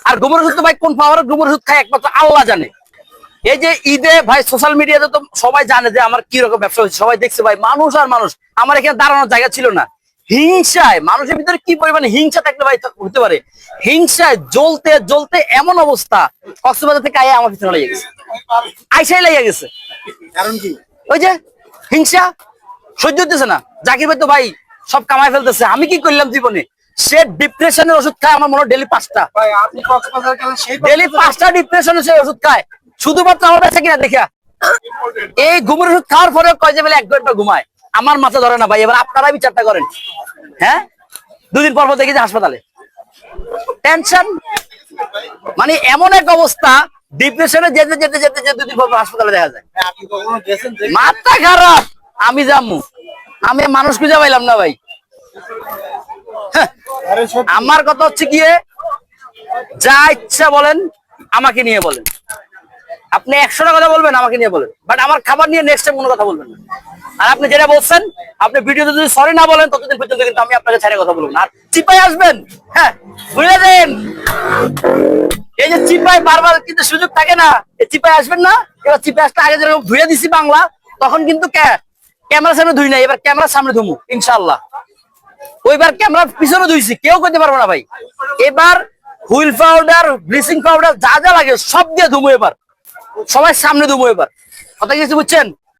আর ঘুমের ওষুধ তো ভাই কোন পাওয়ার ঘুমের ওষুধ খায় একমাত্র আল্লাহ জানে। এই যে ঈদে ভাই সোশ্যাল মিডিয়াতে তো সবাই জানে যে আমার কি রকম ব্যবসা হচ্ছে, সবাই দেখছে ভাই মানুষ আর মানুষ, আমার এখানে দাঁড়ানোর জায়গা ছিল না। হিংসায় মানুষের ভিতরে কি পরিমাণে হিংসা থাকলে ভাই হতে পারে, হিংসায় জ্বলতে জ্বলতে এমন অবস্থা কক্সবাজার থেকে আয়া আমার পিছনে লেগে গেছে, আইসাই লেগে গেছে। কারণ কি? ওই যে হিংসা সহ্য হতেছে না। জাকির ভাই তো ভাই সব কামাই ফেলতেছে, আমি কি করলাম জীবনে? সে ডিপ্রেশনের ওষুধ খায় আমার মনে হয় ডেলি 5টা, ভাই আপনি কক্সবাজার গেলে সেই ডেলি 5টা ডিপ্রেশনের সে ওষুধ খায় শুধুমাত্র আমার কাছে কিনা দেখা। এই ঘুমের ওষুধ খাওয়ার পরেও কয় যে বলে 1 ঘন্টা ঘুমায়, আমার মাথা ধরে না ভাই। এবার আপনারা বিচারটা করেন। হ্যাঁ, 2 দিন পর পর দেখি যে হাসপাতালে টেনশন, মানে এমন এক অবস্থা ডিপ্রেশনে যেতে যেতে যেতে যেতে 2 দিন পর পর হাসপাতালে দেখা যায়। আপনি কখনো গেছেন? মাথা খারাপ, আমি যামু, আমি মানুষ খুঁজে পাইলাম না ভাই। হ্যাঁ, আরে সত্যি। আমার কথা হচ্ছে গিয়ে যা ইচ্ছা বলেন আমাকে নিয়ে বলেন, আপনি 100টা কথা বলবেন আমাকে নিয়ে বলেন, বাট আমার খাবার নিয়ে নেক্সট টাইম কোনো কথা বলবেন না। আর আপনি যেটা বলছেন, আপনি ভিডিওতে যদি সরি না বলেন ততদিন পর্যন্ত কিন্তু আমি আপনাকে ছেড়ে কথা বলবো না। আর চিপাই আসবেন, হ্যাঁ ভুলে দেন, এই যে চিপাই বারবার কিন্তু সুযোগ থাকে না, এই চিপাই আসবেন না। এবার চিপাই আসলে আগে যেরকম ধুয়ে দিছি বাংলা, তখন কিন্তু ক্যামেরার সামনে ধুই নাই, এবার ক্যামেরার সামনে ধুমু ইনশাল্লাহ। ওইবার ক্যামেরার পিছনে ধুইছি, কেউ করতে পারবো না ভাই। এবার হুইল পাউডার, ব্লিচিং পাউডার যা যা লাগে সব দিয়ে ধুমু, এবার সবাই সামনে ধুমু। এবার কথা কিছু বুঝছেন?